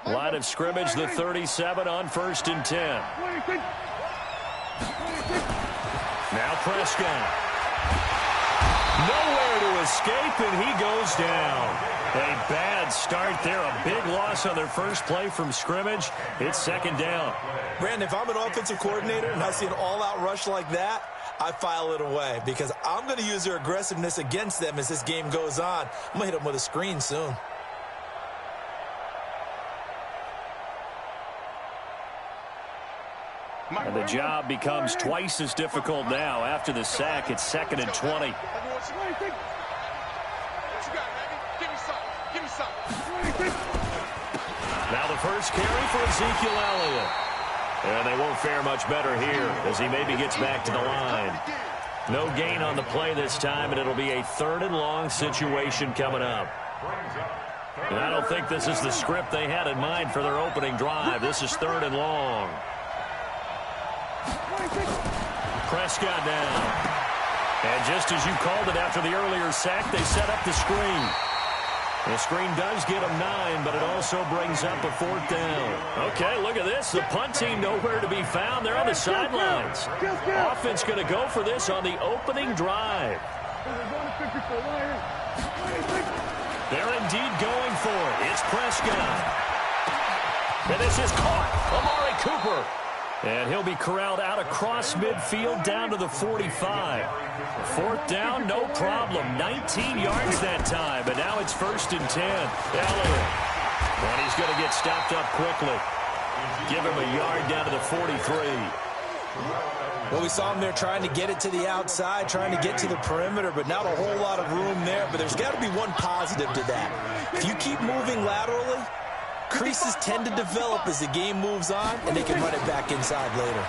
Line of scrimmage, the 37 on 1st and 10. Now Prescott. Nowhere to escape, and he goes down. A bad start there. A big loss on their first play from scrimmage. It's 2nd down. Brandon, if I'm an offensive coordinator and I see an all-out rush like that, I file it away because I'm going to use their aggressiveness against them as this game goes on. I'm going to hit them with a screen soon. And the job becomes twice as difficult now. After the sack, it's 2nd and 20. Now the first carry for Ezekiel Elliott. And they won't fare much better here as he maybe gets back to the line. No gain on the play this time, and it'll be a 3rd and long situation coming up. And I don't think this is the script they had in mind for their opening drive. This is 3rd and long. Prescott down. And just as you called it after the earlier sack, they set up the screen. The screen does get them 9, but it also brings up a 4th down. Okay, look at this. The punt team nowhere to be found. They're on the sidelines. Offense going to go for this on the opening drive. They're indeed going for it. It's Prescott. And this is caught. Amari Cooper. And he'll be corralled out across midfield down to the 45. 4th down, no problem. 19 yards that time. But now it's 1st and 10. Elliott. And he's going to get stopped up quickly. Give him a yard down to the 43. Well, we saw him there trying to get it to the outside, trying to get to the perimeter, but not a whole lot of room there. But there's got to be one positive to that. If you keep moving laterally, creases tend to develop as the game moves on, and they can run it back inside later.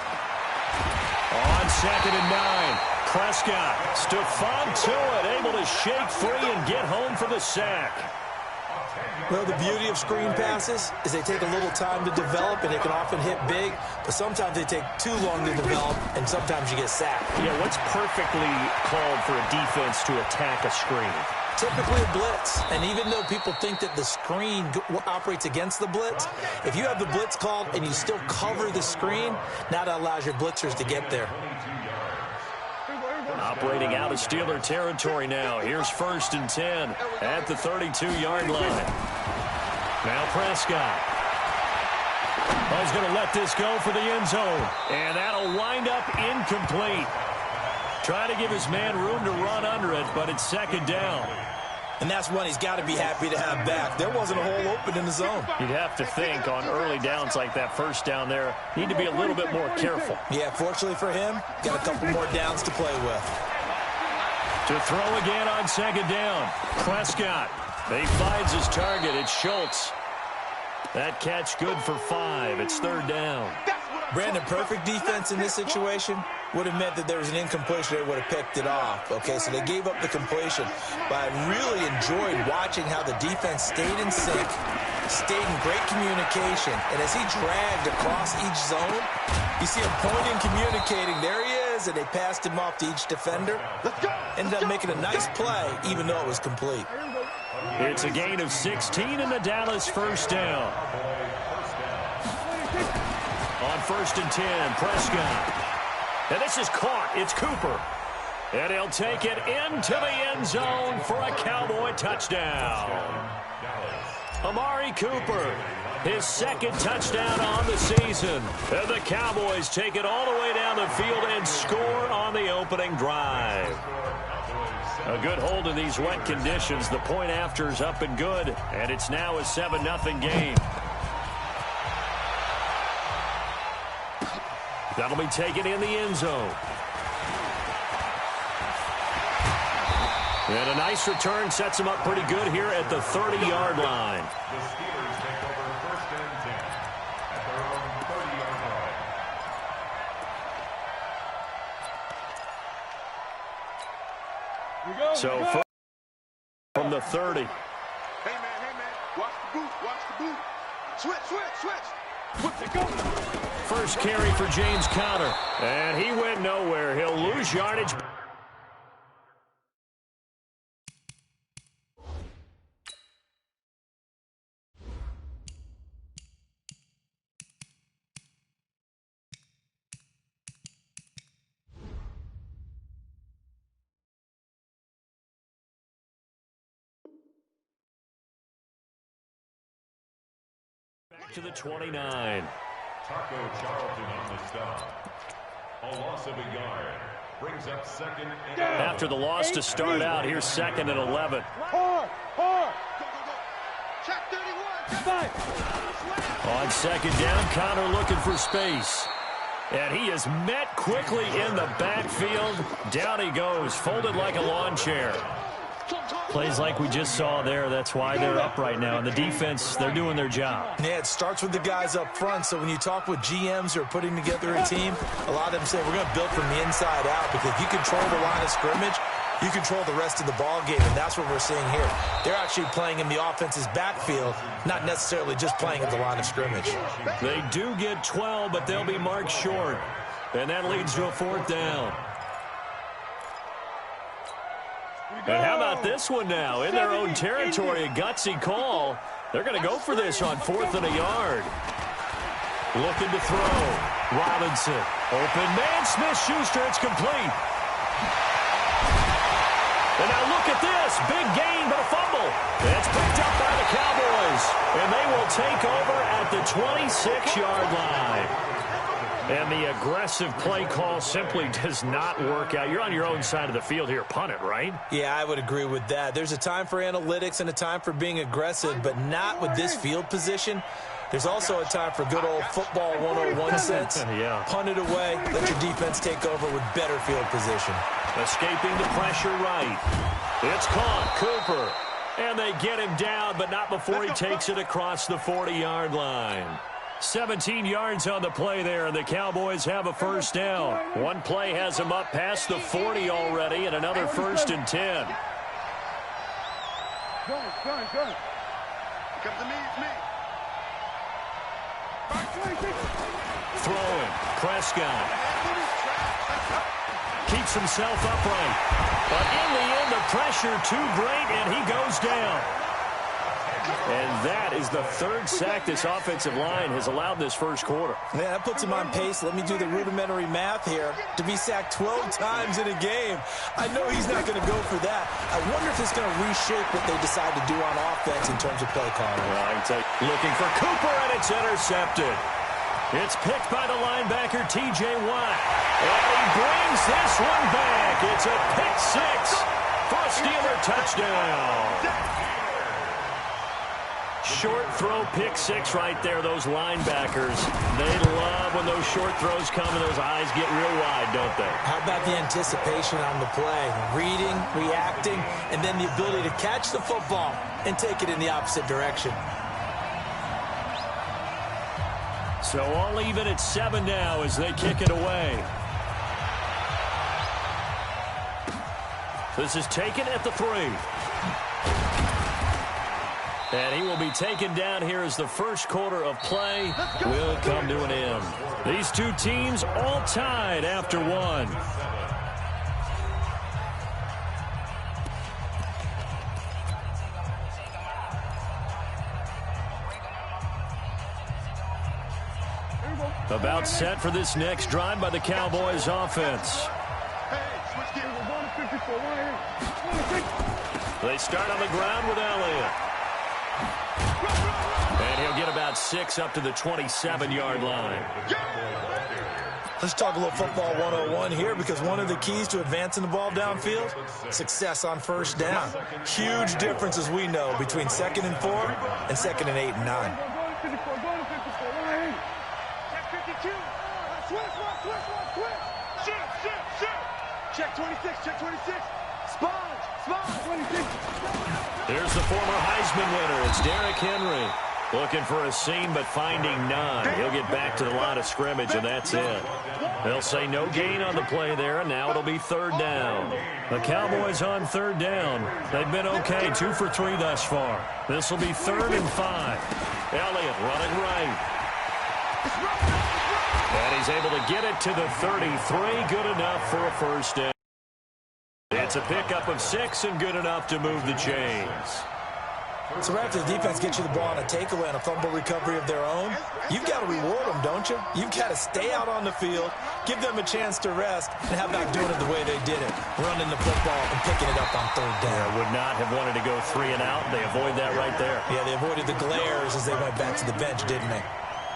On 2nd and 9, Prescott, Stephon Tuitt able to shake free and get home for the sack. Well, the beauty of screen passes is they take a little time to develop, and they can often hit big, but sometimes they take too long to develop, and sometimes you get sacked. Yeah, what's perfectly called for a defense to attack a screen? Typically a blitz, and even though people think that the screen operates against the blitz, if you have the blitz called and you still cover the screen, now that allows your blitzers to get there. Operating out of Steeler territory now. Here's 1st and 10 at the 32-yard line. Now Prescott. Oh, he's going to let this go for the end zone, and that'll wind up incomplete. Trying to give his man room to run under it, but it's 2nd down. And that's one he's got to be happy to have back. There wasn't a hole open in the zone. You'd have to think on early downs like that, 1st down there, need to be a little bit more careful. Yeah, fortunately for him, got a couple more downs to play with. To throw again on 2nd down, Prescott. He finds his target. It's Schultz. That catch good for 5. It's 3rd down. Brandon, perfect defense in this situation would have meant that there was an incompletion. They would have picked it off. Okay, so they gave up the completion. But I really enjoyed watching how the defense stayed in sync, stayed in great communication. And as he dragged across each zone, you see him pointing, communicating. There he is, and they passed him off to each defender. Ended up making a nice play, even though it was complete. It's a gain of 16 in the Dallas 1st down. On 1st and 10, Prescott. And this is caught. It's Cooper. And he'll take it into the end zone for a Cowboy touchdown. Amari Cooper, his 2nd touchdown on the season. And the Cowboys take it all the way down the field and score on the opening drive. A good hold in these wet conditions. The point after is up and good. And it's now a 7-0 game. That'll be taken in the end zone. And a nice return sets him up pretty good here at the 30-yard line. So from the 30. Hey, man, watch the boot, switch. First carry for James Conner, and he went nowhere. He'll lose yardage. To the 29. Taco Charlton on the stop. A loss of a yard. Brings up second and 11. After the loss to start out, here's second and 11. Hard. Go. Check 31. On second down, Connor looking for space. And he is met quickly in the backfield. Down he goes, folded like a lawn chair. Plays like we just saw there. That's why they're up right now. And the defense, they're doing their job. Yeah, it starts with the guys up front. So when you talk with GMs who are putting together a team, a lot of them say we're going to build from the inside out, because if you control the line of scrimmage, you control the rest of the ball game, and that's what we're seeing here. They're actually playing in the offense's backfield, not necessarily just playing at the line of scrimmage. They do get 12, but they'll be marked short. And that leads to a fourth down. And how about this one now? In their own territory, a gutsy call. They're going to go for this on 4th and a yard. Looking to throw. Robinson. Open man. Smith-Schuster. It's complete. And now look at this. Big gain, but a fumble. It's picked up by the Cowboys. And they will take over at the 26-yard line. And the aggressive play call simply does not work out. You're on your own side of the field here. Punt it, right? Yeah, I would agree with that. There's a time for analytics and a time for being aggressive, but not with this field position. There's also a time for good old football 101 sense. Yeah. Punt it away. Let your defense take over with better field position. Escaping the pressure right. It's caught. Cooper. And they get him down, but not before he takes it across the 40-yard line. 17 yards on the play there, and the Cowboys have a first down. One play has them up past the 40 already, and another 1st and 10. Go. Come to me, it's me. Throwing. Prescott. Keeps himself upright. But in the end, the pressure too great, and he goes down. And that is the 3rd sack this offensive line has allowed this first quarter. Yeah, that puts him on pace. Let me do the rudimentary math here. To be sacked 12 times in a game, I know he's not going to go for that. I wonder if it's going to reshape what they decide to do on offense in terms of play calling. Right, looking for Cooper, and it's intercepted. It's picked by the linebacker, T.J. Watt. And he brings this one back. It's a pick 6 for a Steeler touchdown. Short throw, pick 6 right there. Those linebackers, they love when those short throws come and those eyes get real wide, don't they? How about the anticipation on the play? Reading, reacting, and then the ability to catch the football and take it in the opposite direction. So all even at 7 now as they kick it away. This is taken at the 3. And he will be taken down here as the first quarter of play will come to an end. These two teams all tied after 1. About set for this next drive by the Cowboys offense. They start on the ground with Elliott. And he'll get about 6 up to the 27-yard line. Let's talk a little football 101 here, because one of the keys to advancing the ball downfield, success on first down. Huge difference, as we know, between 2nd and 4 and 2nd and 8 and 9. Check 26, check 26. Sponge, 26. Here's the former Heisman winner. It's Derrick Henry. Looking for a seam, but finding none. He'll get back to the line of scrimmage, and that's it. They'll say no gain on the play there, and now it'll be 3rd down. The Cowboys on 3rd down. They've been okay, 2 for 3 thus far. This will be 3rd and 5. Elliott running right. And he's able to get it to the 33. Good enough for a first down. It's a pickup of 6 and good enough to move the chains. So right after the defense gets you the ball on a takeaway and a fumble recovery of their own, you've got to reward them, don't you? You've got to stay out on the field, give them a chance to rest, and how about doing it the way they did it, running the football and picking it up on third down. Yeah, would not have wanted to go 3 and out. They avoid that right there. Yeah, they avoided the glares as they went back to the bench, didn't they?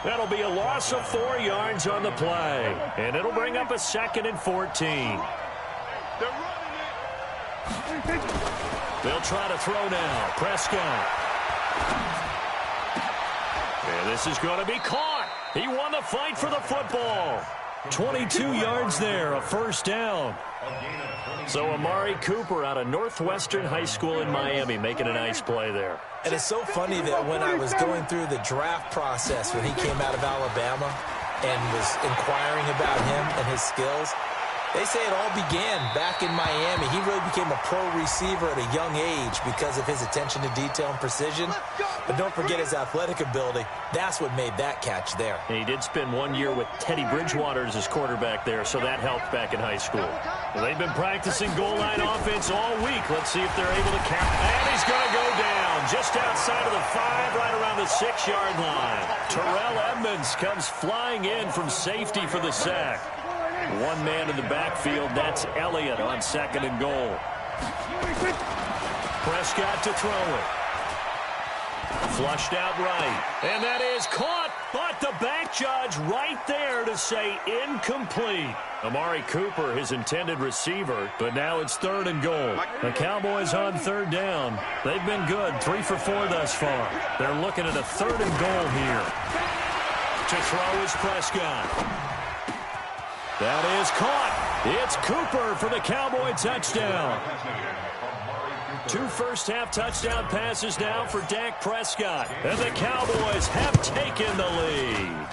That'll be a loss of 4 yards on the play, and it'll bring up a 2nd and 14. They're running it. They'll try to throw now. Prescott. And this is going to be caught. He won the fight for the football. 22 yards there, a first down. So Amari Cooper out of Northwestern High School in Miami making a nice play there. And it's so funny that when I was going through the draft process when he came out of Alabama and was inquiring about him and his skills, they say it all began back in Miami. He really became a pro receiver at a young age because of his attention to detail and precision. But don't forget his athletic ability. That's what made that catch there. And he did spend 1 year with Teddy Bridgewater as his quarterback there, so that helped back in high school. Well, they've been practicing goal line offense all week. Let's see if they're able to cap. And he's going to go down just outside of the 5, right around the 6-yard line. Terrell Edmonds comes flying in from safety for the sack. One man in the backfield, that's Elliott on 2nd and goal. Prescott to throw it. Flushed out right. And that is caught, but the back judge right there to say incomplete. Amari Cooper, his intended receiver, but now it's 3rd and goal. The Cowboys on 3rd down. They've been good, 3 for 4 thus far. They're looking at a 3rd and goal here. To throw is Prescott. That is caught. It's Cooper for the Cowboy touchdown. 2 first-half touchdown passes now for Dak Prescott. And the Cowboys have taken the lead.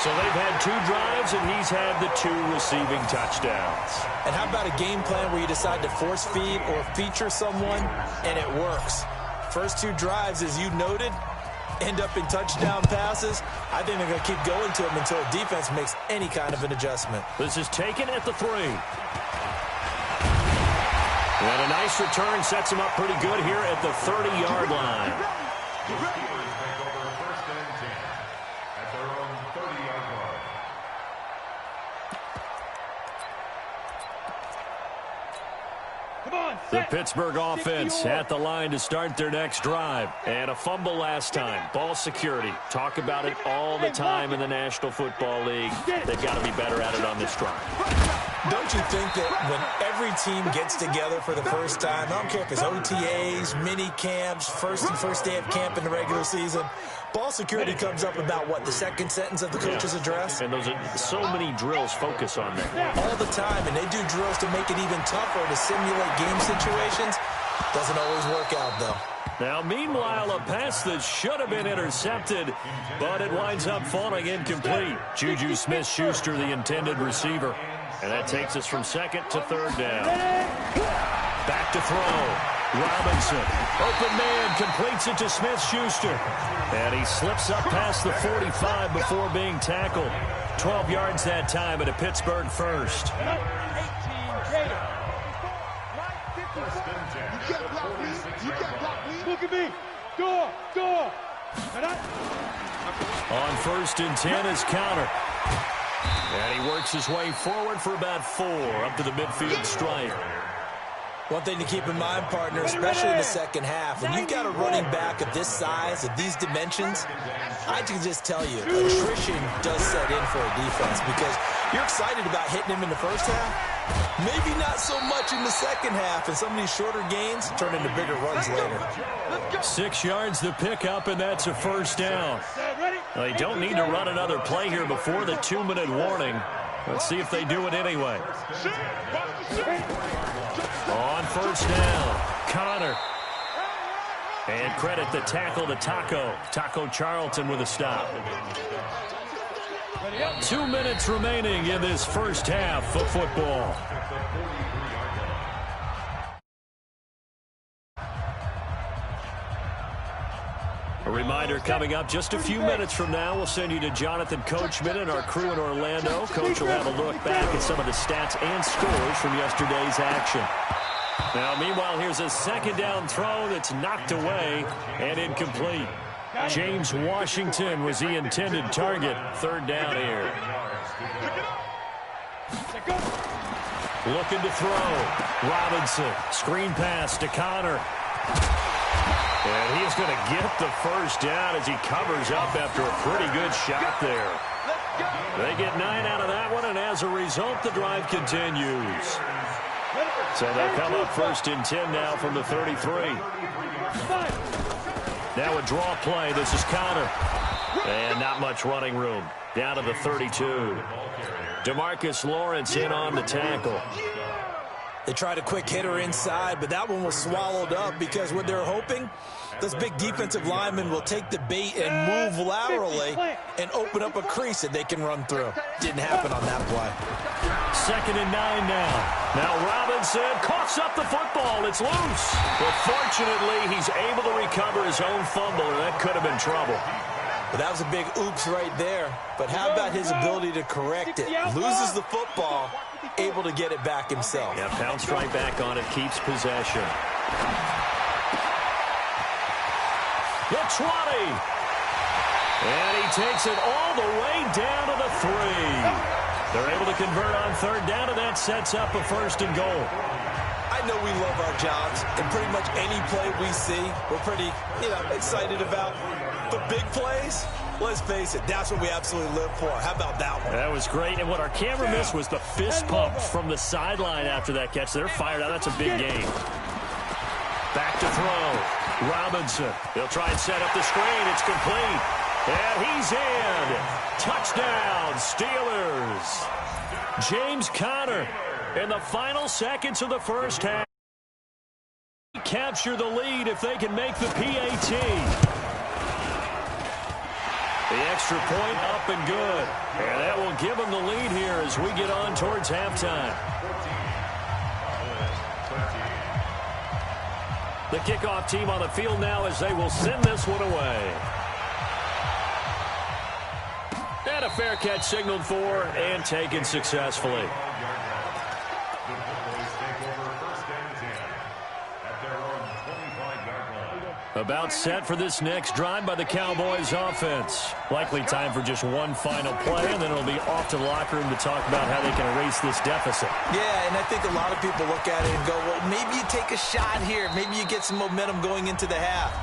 So they've had 2 drives, and he's had the 2 receiving touchdowns. And how about a game plan where you decide to force feed or feature someone, and it works? First 2 drives, as you noted, end up in touchdown passes. I think they're going to keep going to them until the defense makes any kind of an adjustment. This is taken at the 3. And a nice return sets him up pretty good here at the 30-yard line. The Pittsburgh offense at the line to start their next drive. And a fumble last time. Ball security. Talk about it all the time in the National Football League. They've got to be better at it on this drive. Don't you think that when every team gets together for the first time, I don't care if it's OTAs, mini camps, first day of camp in the regular season, ball security comes up about, what, the second sentence of the coach's address? And those are so many drills focus on that. All the time, and they do drills to make it even tougher to simulate game situations. Doesn't always work out, though. Now, meanwhile, a pass that should have been intercepted, but it winds up falling incomplete. Juju Smith-Schuster, the intended receiver. And that takes us from 2nd to 3rd down. Back to throw. Robinson, open man, completes it to Smith-Schuster. And he slips up past the 45 before being tackled. 12 yards that time at a Pittsburgh first. Look at me. Door. On 1st and 10 is counter. And he works his way forward for about 4 up to the midfield stripe. One thing to keep in mind, partner, especially in the second half, when you've got a running back of this size, of these dimensions, I can just tell you, attrition does set in for a defense because you're excited about hitting him in the first half. Maybe not so much in the second half, and some of these shorter gains turn into bigger runs later. 6 yards the pickup, and that's a first down. They don't need to run another play here before the 2-minute warning. Let's see if they do it anyway. On 1st down, Connor. And credit the tackle to Taco Charlton with a stop. 2 minutes remaining in this first half of football. A reminder coming up just a few minutes from now, we'll send you to Jonathan Coachman and our crew in Orlando. Coach will have a look back at some of the stats and scores from yesterday's action. Now, meanwhile, here's a second down throw that's knocked away and incomplete. James Washington was the intended target. Third down here. Looking to throw. Robinson. Screen pass to Connor. And he's going to get the first down as he covers up after a pretty good shot there. They get 9 out of that one, and as a result, the drive continues. So they'll come up 1st and 10 now from the 33. Now a draw play. This is Connor. And not much running room. Down to the 32. DeMarcus Lawrence in on the tackle. They tried a quick hitter inside, but that one was swallowed up because what they're hoping, those big defensive linemen will take the bait and move laterally and open up a crease that they can run through. Didn't happen on that play. 2nd and 9 now. Now Robinson coughs up the football. It's loose. But fortunately, he's able to recover his own fumble, or that could have been trouble. But that was a big oops right there. But how about his ability to correct it? Loses the football, able to get it back himself. Yeah, pounced right back on it, keeps possession. The 20. And he takes it all the way down to the 3. They're able to convert on 3rd down, and that sets up a 1st and goal. I know we love our jobs, and pretty much any play we see, we're pretty, excited about. The big plays, let's face it, that's what we absolutely live for. How about that one? That was great, and what our camera missed was the fist pumps from the sideline after that catch. They're fired out. That's a big game. Back to throw. Robinson. He'll try and set up the screen. It's complete. And he's in. Touchdown, Steelers. James Conner in the final seconds of the first half. Capture the lead if they can make the PAT. The extra point up and good. And that will give them the lead here as we get on towards halftime. The kickoff team on the field now as they will send this one away. And a fair catch signaled for and taken successfully. About set for this next drive by the Cowboys offense. Likely time for just one final play, and then it'll be off to the locker room to talk about how they can erase this deficit. Yeah, and I think a lot of people look at it and go, well, maybe you take a shot here. Maybe you get some momentum going into the half.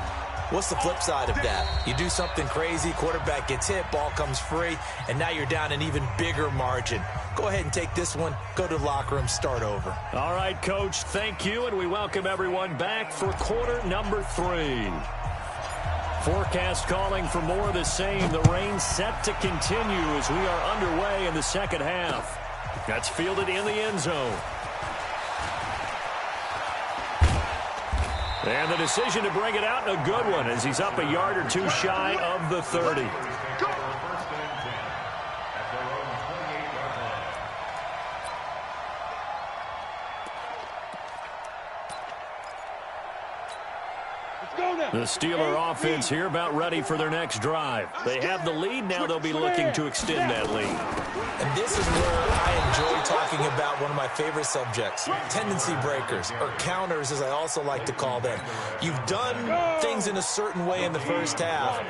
What's the flip side of that? You do something crazy, quarterback gets hit, ball comes free, and now you're down an even bigger margin. Go ahead and take this one, go to the locker room, start over. All right, Coach, thank you, and we welcome everyone back for quarter number 3. Forecast calling for more of the same. The rain set to continue as we are underway in the second half. That's fielded in the end zone. And the decision to bring it out, a good one, as he's up a yard or two shy of the 30. The Steeler offense here about ready for their next drive. They have the lead. Now they'll be looking to extend that lead. And this is where I enjoy talking about one of my favorite subjects, tendency breakers, or counters as I also like to call them. You've done things in a certain way in the first half,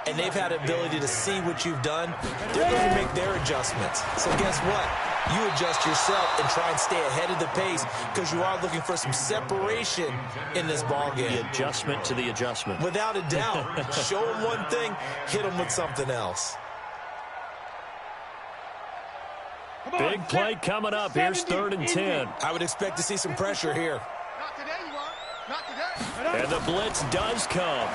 and they've had the ability to see what you've done. They're going to make their adjustments. So guess what? You adjust yourself and try and stay ahead of the pace because you are looking for some separation in this ballgame. The adjustment to the adjustment. Without a doubt. Show them one thing, hit them with something else. Big play coming up. Here's 3rd and 10. I would expect to see some pressure here. Not today, you are. Not today. And the blitz does come.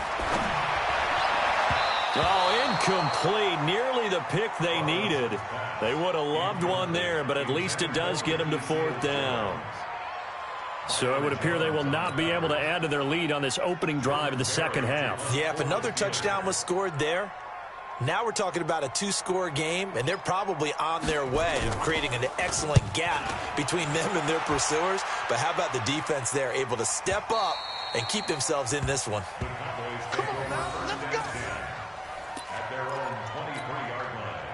Oh, incomplete. Nearly the pick they needed. They would have loved one there, but at least it does get them to 4th down. So it would appear they will not be able to add to their lead on this opening drive of the second half. Yeah, if another touchdown was scored there, now we're talking about a 2-score game, and they're probably on their way of creating an excellent gap between them and their pursuers. But how about the defense there, able to step up and keep themselves in this one? Come on now, let's go. At their own 23-yard line.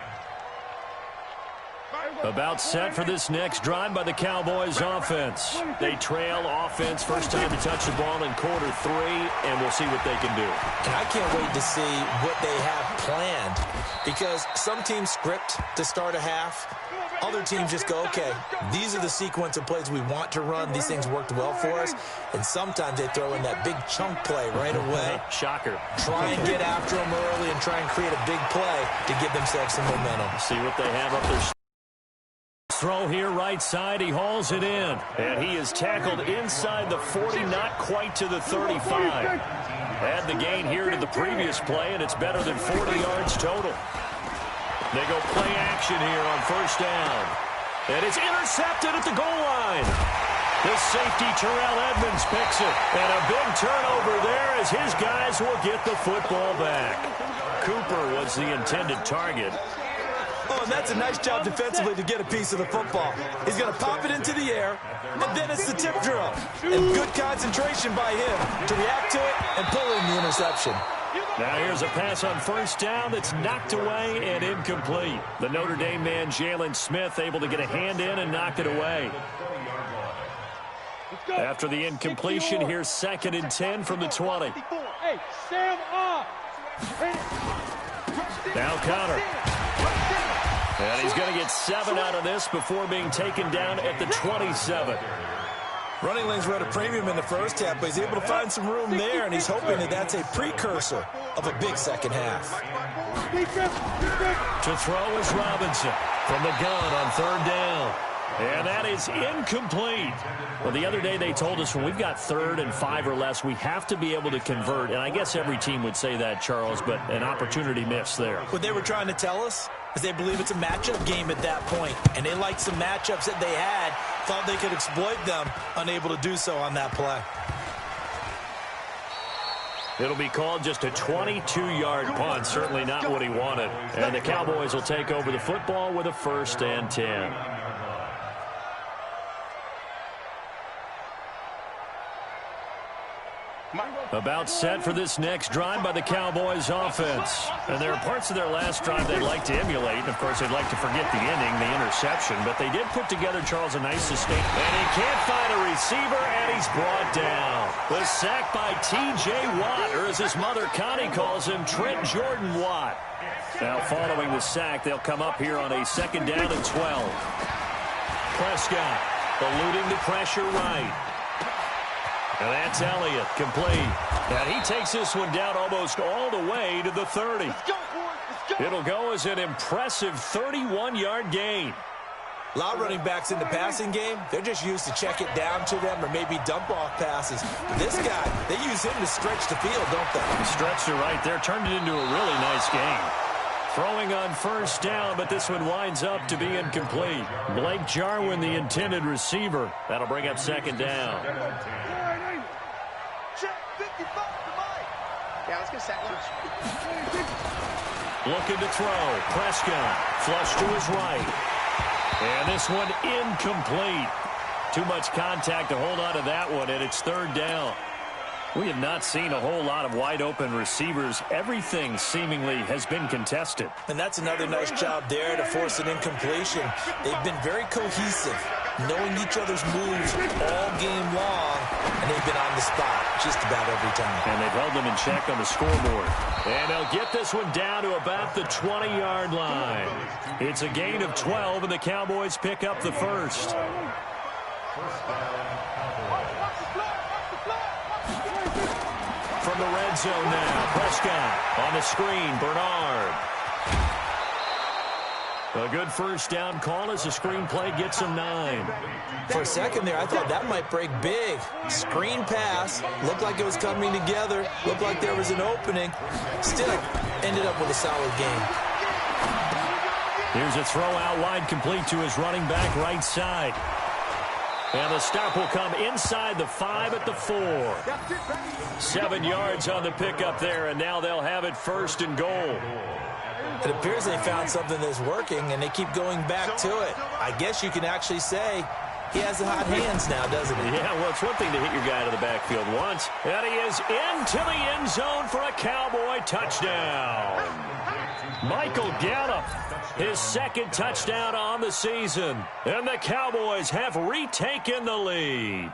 About set for this next drive by the Cowboys offense. They trail offense, first time to touch the ball in quarter 3, and we'll see what they can do. And I can't wait to see what they have planned, because some teams script to start a half. Other teams just go, okay, these are the sequence of plays we want to run. These things worked well for us. And sometimes they throw in that big chunk play right away. Shocker. Try and get after them early and try and create a big play to give themselves some momentum. See what they have up there. Throw here right side. He hauls it in. And he is tackled inside the 40, not quite to the 35. Add the gain here to the previous play, and it's better than 40 yards total. They go play action here on first down. And it's intercepted at the goal line. The safety, Terrell Edmonds, picks it. And a big turnover there as his guys will get the football back. Cooper was the intended target. Oh, and that's a nice job defensively to get a piece of the football. He's going to pop it into the air, and then it's the tip drill. And good concentration by him to react to it and pull in the interception. Now here's a pass on first down that's knocked away and incomplete. The Notre Dame man, Jalen Smith, able to get a hand in and knock it away. After the incompletion, here's 2nd and 10 from the 20. Hey, Sam off. Now Connor. And he's going to get 7 out of this before being taken down at the 27. Running lanes were at a premium in the first half, but he's able to find some room there, and he's hoping that that's a precursor of a big second half. To throw is Robinson from the gun on 3rd down. And that is incomplete. Well, the other day they told us when we've got 3rd and 5 or less, we have to be able to convert. And I guess every team would say that, Charles, but an opportunity missed there. What they were trying to tell us is they believe it's a matchup game at that point, and they liked some matchups that they had, thought they could exploit them, unable to do so on that play. It'll be called just a 22-yard punt, certainly not what he wanted. And the Cowboys will take over the football with a 1st and 10. About set for this next drive by the Cowboys offense. And there are parts of their last drive they'd like to emulate. And, of course, they'd like to forget the ending, the interception. But they did put together, Charles, a nice sustain. And he can't find a receiver, and he's brought down. The sack by T.J. Watt, or as his mother Connie calls him, Trent Jordan Watt. Now, following the sack, they'll come up here on a 2nd down and 12. Prescott eluding the pressure right. And that's Elliott, complete. And he takes this one down almost all the way to the 30. It'll go as an impressive 31-yard gain. A lot of running backs in the passing game, they're just used to check it down to them or maybe dump-off passes. But this guy, they use him to stretch the field, don't they? Stretched it right there, turned it into a really nice game. Throwing on first down, but this one winds up to be incomplete. Blake Jarwin, the intended receiver. That'll bring up 2nd down. Yeah, let's get sack lunch. Looking to throw. Prescott. Flush to his right. And this one incomplete. Too much contact to hold on to that one, and it's 3rd down. We have not seen a whole lot of wide-open receivers. Everything seemingly has been contested. And that's another nice job there to force an incompletion. They've been very cohesive, knowing each other's moves all game long, and they've been on the spot just about every time. And they've held them in check on the scoreboard. And they'll get this one down to about the 20-yard line. It's a gain of 12, and the Cowboys pick up the 1st. From the red zone now, Prescott on the screen, Bernard. A good first down call as the screen play gets him 9. For a second there, I thought that might break big. Screen pass, looked like it was coming together, looked like there was an opening. Still, ended up with a solid game. Here's a throw out wide, complete to his running back right side. And the stop will come inside the 5 at the 4. 7 yards on the pickup there, and now they'll have it 1st and goal. It appears they found something that's working, and they keep going back to it. I guess you can actually say he has the hot hands now, doesn't he? Yeah, well, it's one thing to hit your guy to the backfield once, and he is into the end zone for a Cowboy touchdown. Michael Gallup, his second touchdown on the season. And the Cowboys have retaken the lead.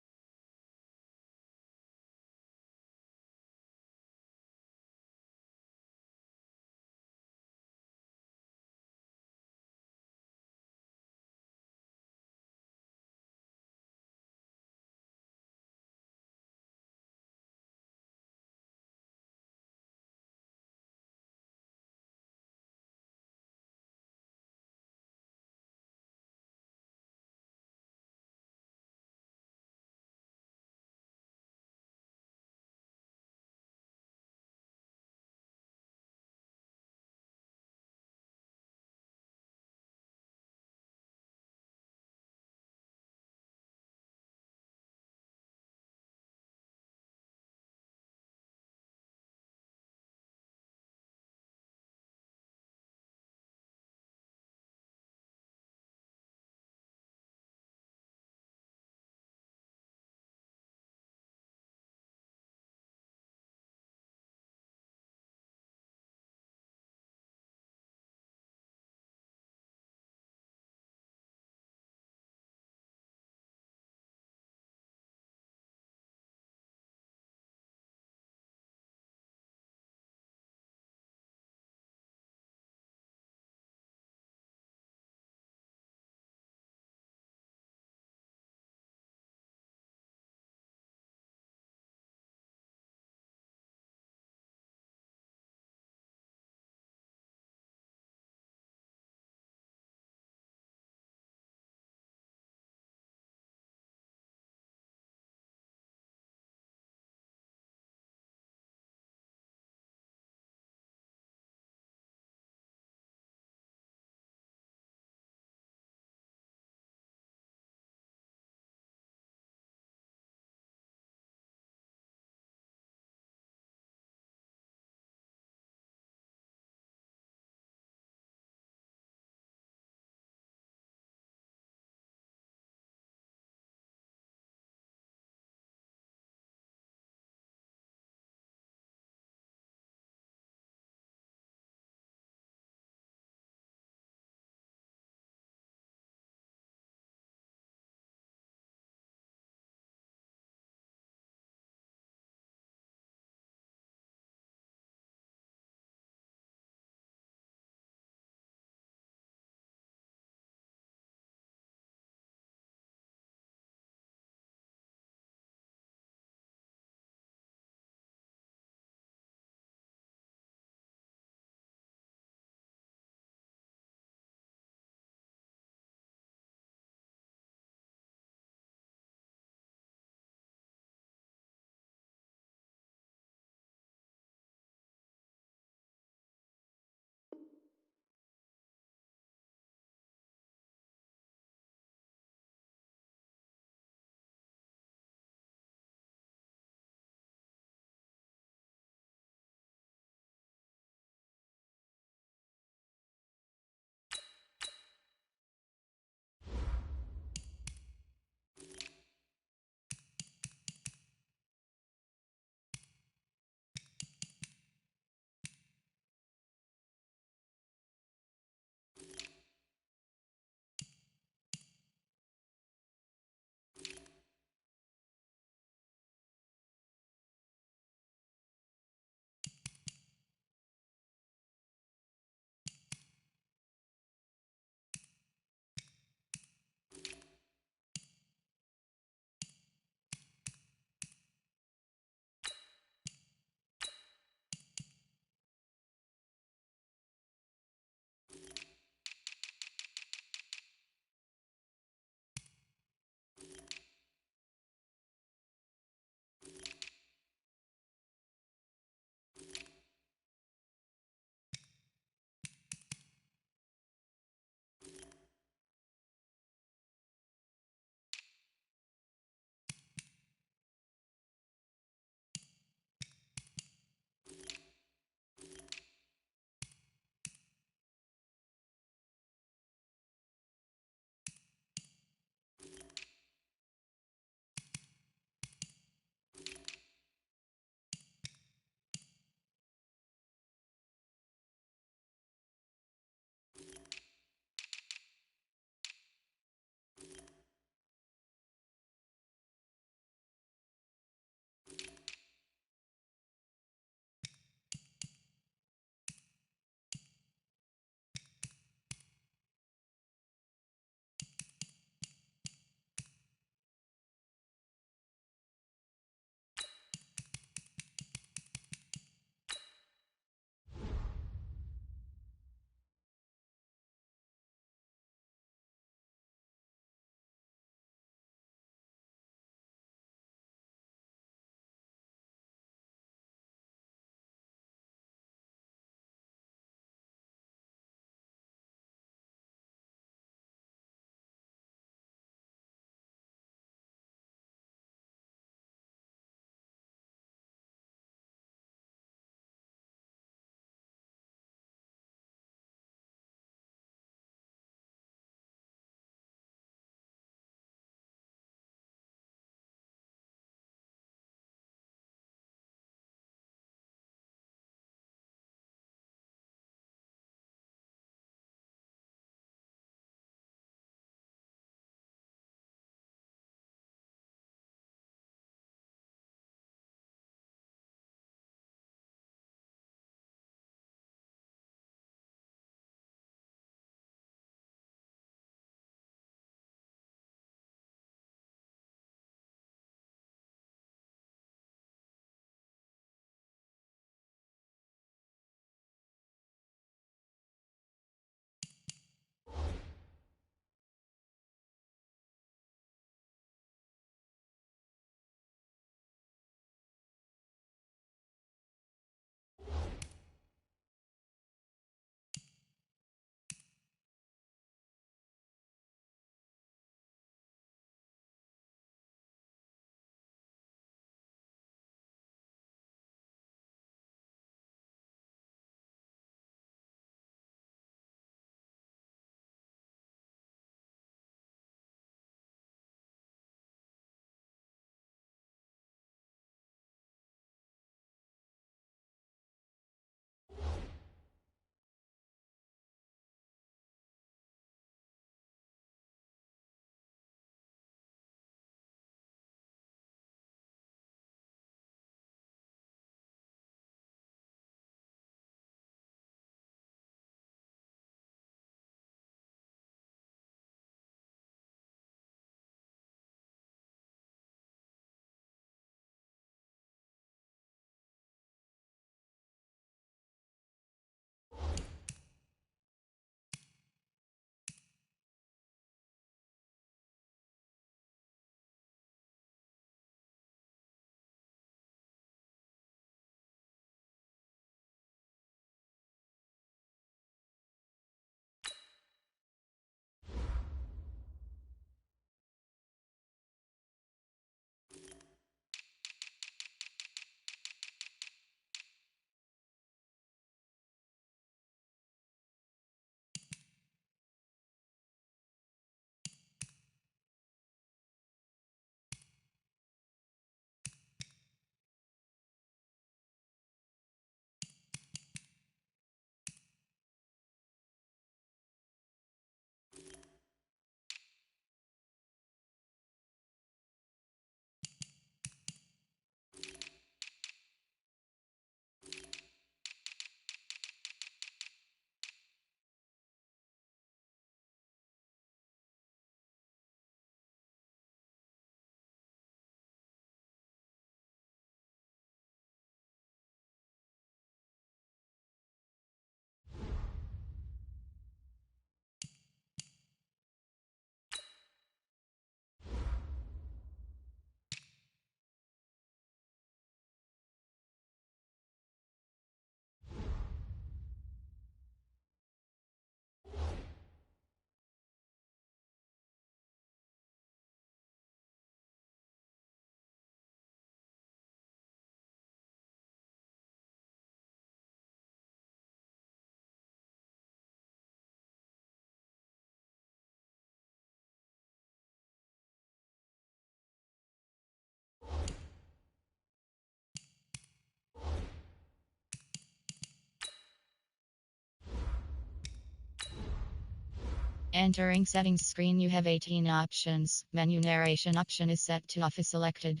Entering settings screen, you have 18 options. Menu narration option is set to off is selected.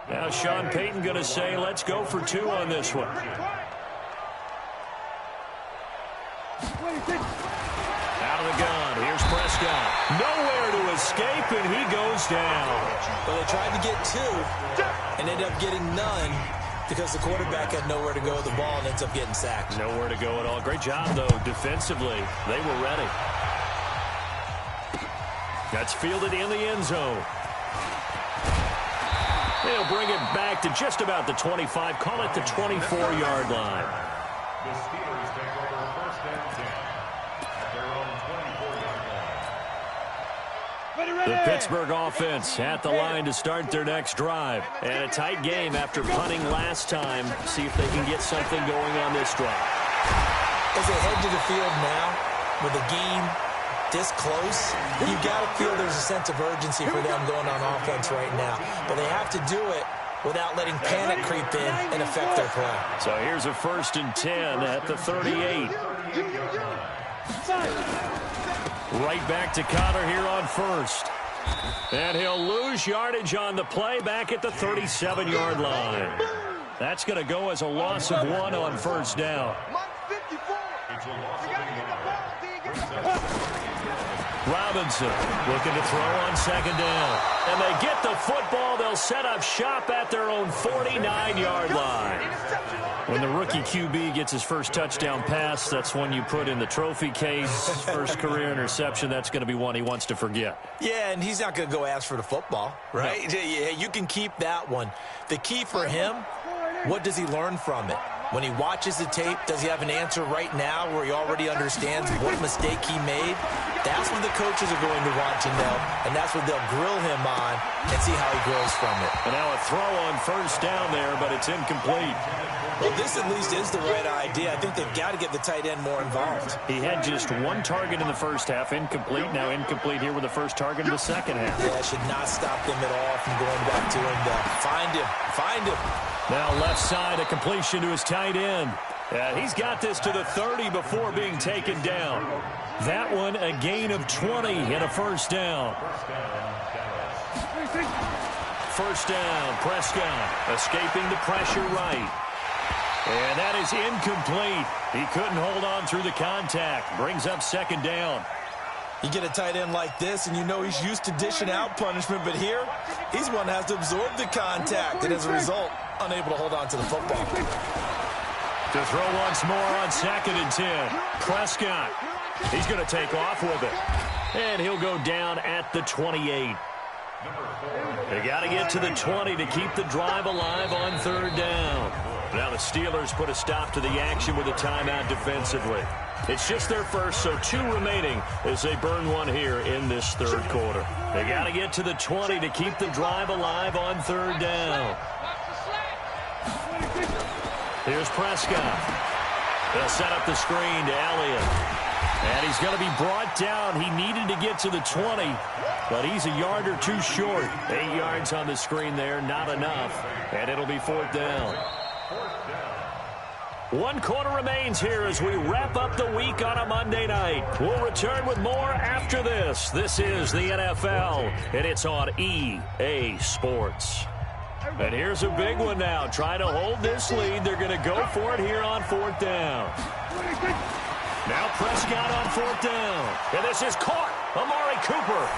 Now Sean Payton going to say, let's go for two on this one. Out of the gun. Here's Prescott. Nowhere to escape, and he goes down. Well, they tried to get two and ended up getting none because the quarterback had nowhere to go with the ball and ends up getting sacked. Nowhere to go at all. Great job, though, defensively. They were ready. That's fielded in the end zone. They'll bring it back to just about the 25. Call it the 24-yard line. The Steelers take over first and 10 at their own 24-yard line. The Pittsburgh offense at the line to start their next drive. And a tight game after punting last time. See if they can get something going on this drive. As they head to the field now with the game this close, you got to feel there's a sense of urgency for them going on offense right now. But they have to do it without letting panic creep in and affect their play. So here's a 1st and 10 at the 38. Right back to Connor here on first. And he'll lose yardage on the play back at the 37-yard line. That's going to go as a loss of 1 on first down. It's a loss of 1. Robinson looking to throw on second down. And they get the football. They'll set up shop at their own 49-yard line. When the rookie QB gets his first touchdown pass, that's one you put in the trophy case. First career interception, that's going to be one he wants to forget. Yeah, and he's not going to go ask for the football, right? No. Yeah, you can keep that one. The key for him, what does he learn from it? When he watches the tape, does he have an answer right now where he already understands what mistake he made? That's what the coaches are going to want to know, and that's what they'll grill him on and see how he grows from it. And now a throw on first down there, but it's incomplete. Well, this at least is the right idea. I think they've got to get the tight end more involved. He had just one target in the first half, incomplete. Now incomplete here with the first target in the second half. Yeah, that should not stop them at all from going back to him, though. Find him. Now left side, a completion to his tight end. He's got this to the 30 before being taken down. That one, a gain of 20 and a first down. First down, Prescott escaping the pressure right. And that is incomplete. He couldn't hold on through the contact. Brings up second down. You get a tight end like this, and you know he's used to dishing out punishment, but here, he's one that has to absorb the contact, and as a result, unable to hold on to the football. To throw once more on 2nd and 10. Prescott, he's going to take off with it. And he'll go down at the 28. They got to get to the 20 to keep the drive alive on third down. Now the Steelers put a stop to the action with a timeout defensively. It's just their first, so 2 remaining as they burn one here in this third quarter. They got to get to the 20 to keep the drive alive on third down. Here's Prescott. They'll set up the screen to Elliott. And he's going to be brought down. He needed to get to the 20, but he's a yard or 2 short. 8 yards on the screen there, not enough. And it'll be fourth down. 1 quarter remains here as we wrap up the week on a Monday night. We'll return with more after this. This is the NFL, and it's on EA Sports. And here's a big one now. Trying to hold this lead. They're going to go for it here on fourth down. Now Prescott on fourth down. And this is caught. Amari Cooper.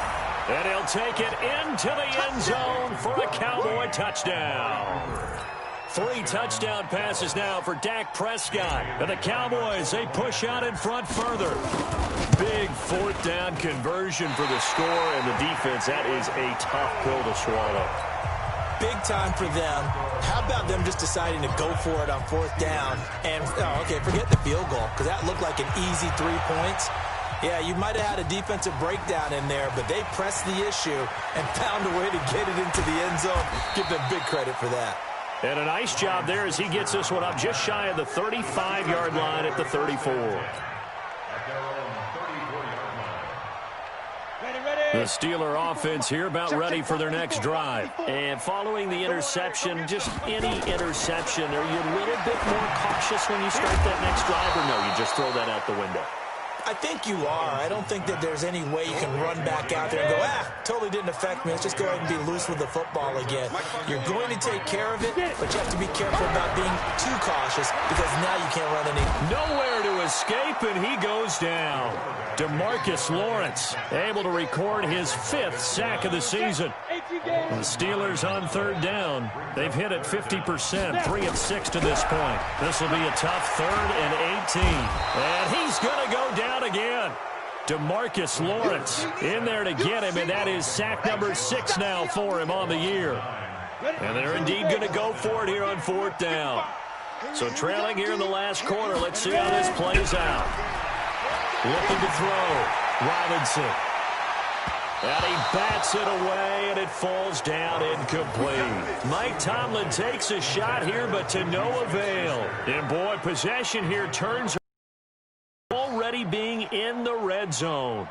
And he'll take it into the end zone for a Cowboy touchdown. 3 touchdown passes now for Dak Prescott. And the Cowboys, they push out in front further. Big fourth down conversion for the score, and the defense, that is a tough pill to swallow. Big time for them. How about them just deciding to go for it on fourth down? And, forget the field goal, because that looked like an easy 3 points. Yeah, you might have had a defensive breakdown in there, but they pressed the issue and found a way to get it into the end zone. Give them big credit for that. And a nice job there as he gets this one up just shy of the 35-yard line at the 34. The Steeler offense here about ready for their next drive. And following the interception, just any interception, are you a little bit more cautious when you start that next drive, or no, you just throw that out the window? I think you are. I don't think that there's any way you can run back out there and go, totally didn't affect me. Let's just go ahead and be loose with the football again. You're going to take care of it, but you have to be careful about being too cautious because now you can't run any. Nowhere to escape, and he goes down. DeMarcus Lawrence able to record his 5th sack of the season. The Steelers on third down. They've hit it 50%, 3 of 6 to this point. This will be a tough 3rd and 18. And he's going to go down again. DeMarcus Lawrence in there to get him, and that is sack number 6 now for him on the year. And they're indeed going to go for it here on fourth down. So trailing here in the last quarter, let's see how this plays out. Looking to throw. Robinson. And he bats it away, and it falls down incomplete. Mike Tomlin takes a shot here, but to no avail. And boy, possession here turns already being in the red zone.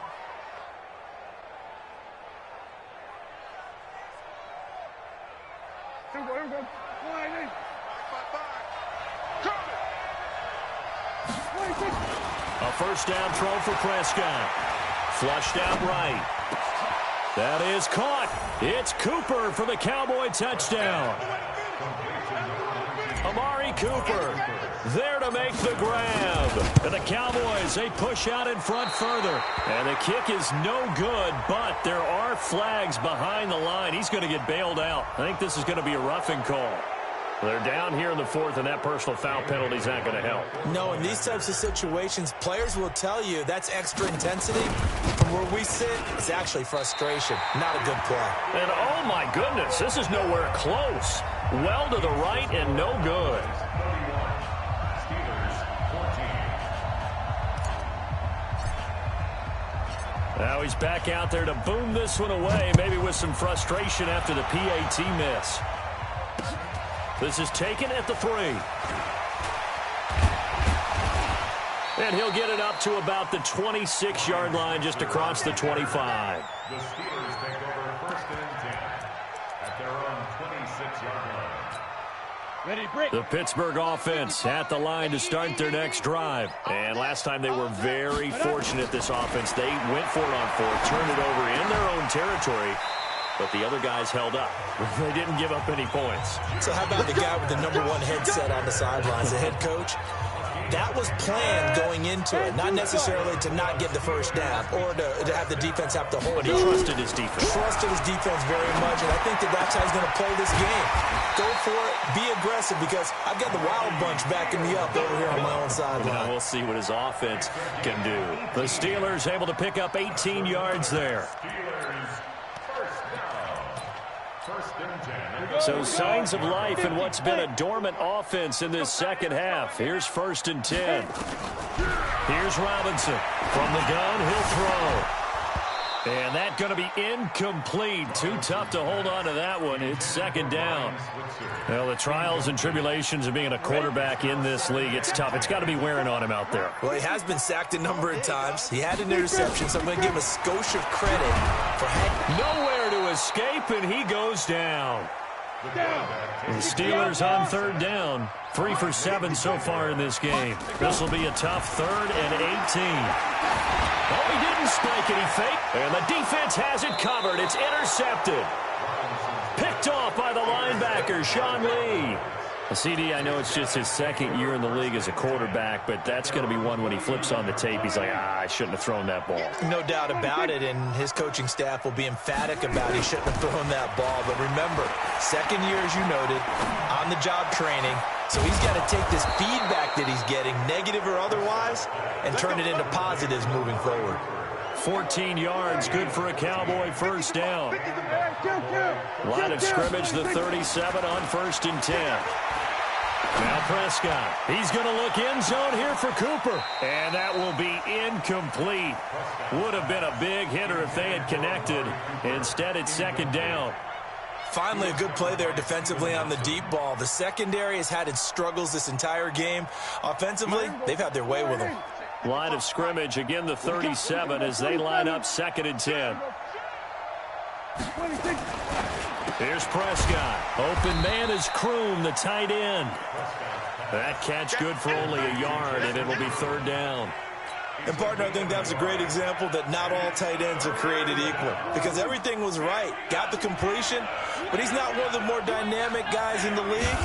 A first down throw for Prescott. Flushed out right. That is caught. It's Cooper for the Cowboy touchdown. Amari Cooper there to make the grab. And the Cowboys, they push out in front further. And the kick is no good, but there are flags behind the line. He's going to get bailed out. I think this is going to be a roughing call. They're down here in the fourth, and that personal foul penalty is not going to help. No, in these types of situations, players will tell you that's extra intensity. From where we sit, it's actually frustration. Not a good play. And oh my goodness, this is nowhere close. Well to the right and no good. Now he's back out there to boom this one away, maybe with some frustration after the PAT miss. This is taken at the 3. And he'll get it up to about the 26-yard line, just across the 25. The Steelers take over first and 10 at their own 26-yard line. Ready, break. The Pittsburgh offense at the line to start their next drive. And last time they were very fortunate, this offense. They went for it on 4th, turned it over in their own territory. But the other guys held up. They didn't give up any points. So how about the guy with the #1 headset on the sidelines, the head coach? That was planned going into it, not necessarily to not get the first down or to have the defense have to hold But he trusted his defense. Trusted his defense very much, and I think that's how he's going to play this game. Go for it, be aggressive, because I've got the Wild Bunch backing me up over here on my own sideline. Now we'll see what his offense can do. The Steelers able to pick up 18 yards there. So signs of life in what's been a dormant offense in this second half. Here's 1st and 10. Here's Robinson. From the gun, he'll throw. And that's going to be incomplete. Too tough to hold on to that one. It's 2nd down. Well, the trials and tribulations of being a quarterback in this league, it's tough. It's got to be wearing on him out there. Well, he has been sacked a number of times. He had an interception, so I'm going to give him a skosh of credit for nowhere to escape, and he goes down. The Steelers on 3rd down. 3 for 7 so far in this game. This will be a tough 3rd and 18. Oh, he didn't spike it. He faked. And the defense has it covered. It's intercepted. Picked off by the linebacker, Sean Lee. CD, I know it's just his 2nd year in the league as a quarterback, but that's going to be one when he flips on the tape. He's like, I shouldn't have thrown that ball. No doubt about it, and his coaching staff will be emphatic about he shouldn't have thrown that ball. But remember, 2nd year, as you noted, on-the-job training. So he's got to take this feedback that he's getting, negative or otherwise, and turn it into positives moving forward. 14 yards, good for a Cowboy first down. Line of scrimmage, the 37 on 1st and 10. Now Prescott, he's going to look end zone here for Cooper. And that will be incomplete. Would have been a big hitter if they had connected. Instead, it's 2nd down. Finally, a good play there defensively on the deep ball. The secondary has had its struggles this entire game. Offensively, they've had their way with them. Line of scrimmage, again the 37 as they line up 2nd and 10. Here's Prescott. Open man is Kroom, the tight end. That catch good for only a yard, and it'll be 3rd down. And, partner, I think that's a great example that not all tight ends are created equal, because everything was right. Got the completion, but he's not one of the more dynamic guys in the league.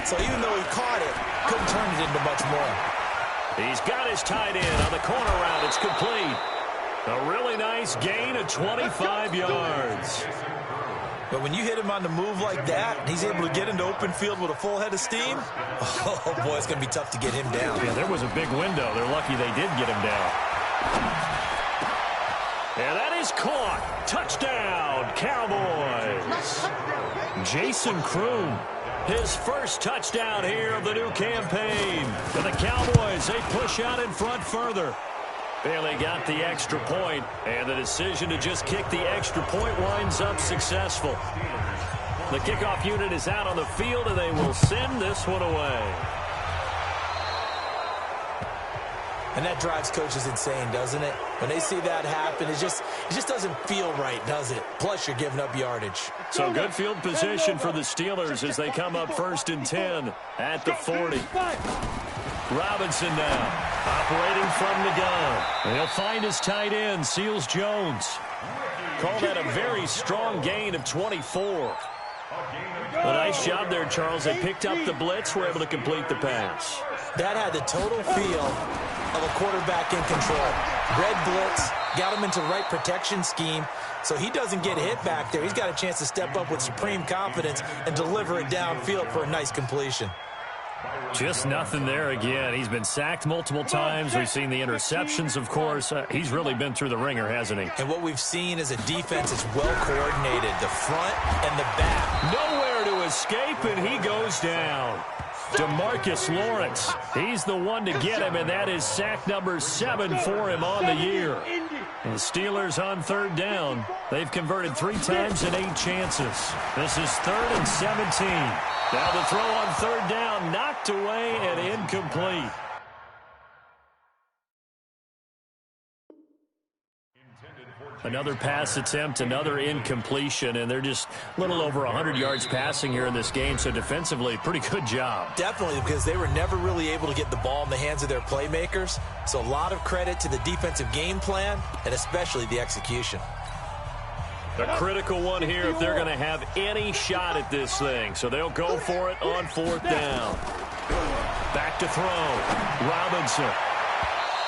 So even though he caught it, couldn't turn it into much more. He's got his tight end on the corner route. It's complete. A really nice gain of 25 yards. But when you hit him on the move like that, and he's able to get into open field with a full head of steam, oh, boy, it's going to be tough to get him down. Yeah, there was a big window. They're lucky they did get him down. And that is caught. Touchdown, Cowboys. Jason Kroom, his first touchdown here of the new campaign. And the Cowboys, they push out in front further. Bailey got the extra point, and the decision to just kick the extra point winds up successful. The kickoff unit is out on the field, and they will send this one away. And that drives coaches insane, doesn't it? When they see that happen, it just doesn't feel right, does it? Plus, you're giving up yardage. So good field position for the Steelers as they come up 1st and 10 at the 40. Robinson now, operating from the gun. And he'll find his tight end, Seals Jones. Call that a very strong gain of 24. Well, nice job there, Charles. They picked up the blitz, were able to complete the pass. That had the total feel of a quarterback in control. Red blitz, got him into the right protection scheme, so he doesn't get hit back there. He's got a chance to step up with supreme confidence and deliver it downfield for a nice completion. Just nothing there again. He's been sacked multiple times. We've seen the interceptions, of course. He's really been through the ringer, hasn't he? And what we've seen is a defense that's well coordinated, the front and the back. Nowhere to escape, and he goes down. DeMarcus Lawrence, he's the one to get him, and that is sack number 7 for him on the year. And the Steelers on third down. They've converted 3 times in 8 chances. This is 3rd and 17. Now the throw on third down, knocked away and incomplete. Another pass attempt, another incompletion, and they're just a little over 100 yards passing here in this game, so defensively, pretty good job. Definitely, because they were never really able to get the ball in the hands of their playmakers, so a lot of credit to the defensive game plan and especially the execution. A critical one here if they're going to have any shot at this thing, so they'll go for it on 4th down. Back to throw, Robinson.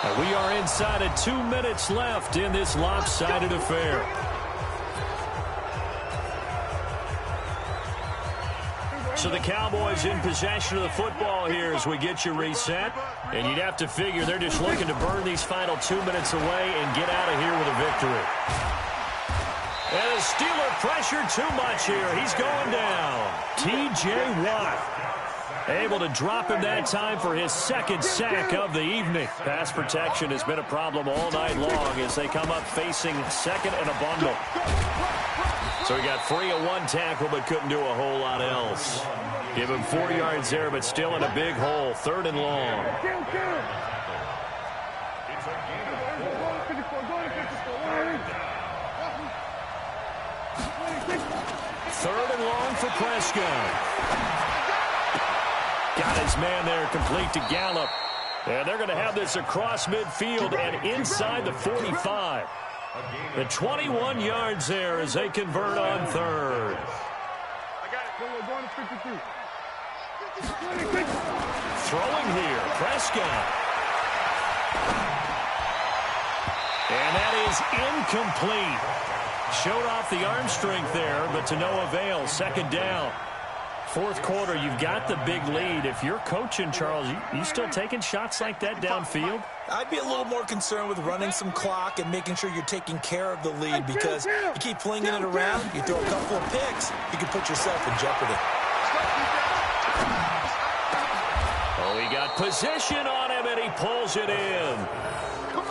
And we are inside of 2 minutes left in this lopsided affair. So the Cowboys in possession of the football here as we get you reset. And you'd have to figure they're just looking to burn these final 2 minutes away and get out of here with a victory. And the Steeler pressure too much here. He's going down. T.J. Watt. Able to drop him that time for his 2nd sack of the evening. Pass protection has been a problem all night long as they come up facing 2nd and a bundle. So he got free of 1 tackle but couldn't do a whole lot else. Give him 4 yards there but still in a big hole. 3rd and long. 3rd and long for Prescott. Got his man there, complete to Gallup. And they're going to have this across midfield and inside the 45. The 21 yards there as they convert on 3rd. Throwing here, Prescott. And that is incomplete. Showed off the arm strength there, but to no avail. 2nd down. 4th quarter, you've got the big lead. If you're coaching, Charles, you still taking shots like that downfield? I'd be a little more concerned with running some clock and making sure you're taking care of the lead, because you keep flinging it around, you throw a couple of picks, you can put yourself in jeopardy. Oh, he got position on him, and he pulls it in.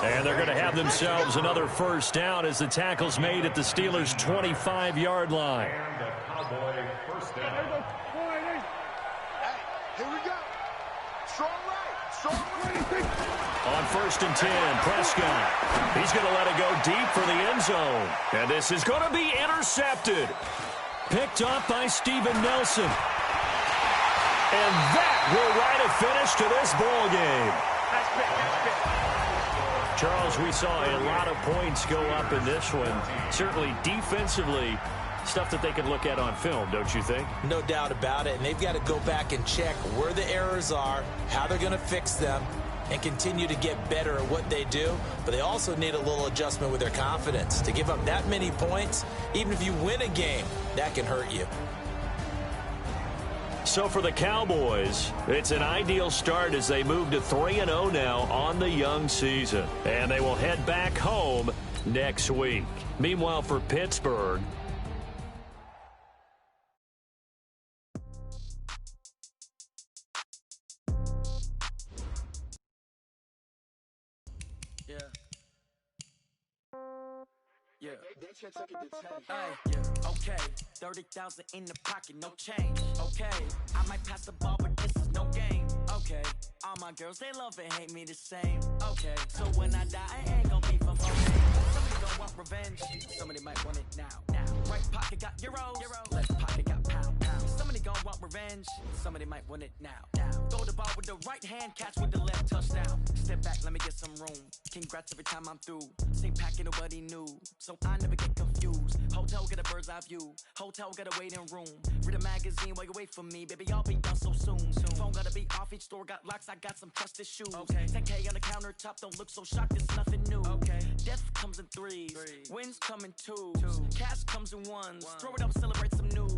And they're going to have themselves another 1st down as the tackle's made at the Steelers' 25-yard line. Here we go. Strong right. Strong right. On 1st and 10, Prescott. He's going to let it go deep for the end zone. And this is going to be intercepted. Picked up by Steven Nelson. And that will write a finish to this ball game. Charles, we saw a lot of points go up in this one. Certainly defensively, stuff that they can look at on film, don't you think? No doubt about it, and they've got to go back and check where the errors are, how they're going to fix them, and continue to get better at what they do. But they also need a little adjustment with their confidence. To give up that many points, even if you win a game, that can hurt you. So for the Cowboys, it's an ideal start as they move to 3-0 now on the young season. And they will head back home next week. Meanwhile, for Pittsburgh, Okay, 30,000 in the pocket, no change. Okay, I might pass the ball, but this is no game. Okay, all my girls, they love and hate me the same. Okay, so when I die, I ain't gonna be from somebody gonna want revenge. Somebody might want it now. Right pocket got euros, left pocket got pound. Somebody gonna want revenge. Somebody might want it now. Throw the ball with the right hand, catch with the left, touchdown. Step back, let me get some room. Congrats every time I'm through. Same packet, nobody knew, so I never get confused. Hotel get a bird's eye view. Hotel got a waiting room. Read a magazine while you wait for me. Baby, I'll be done so soon. Phone gotta be off. Each store got locks. I got some trusted shoes. 10K on the countertop. Don't look so shocked. It's nothing new. Death comes in threes. Wins come in twos. Cash comes in ones. Throw it up, celebrate some news.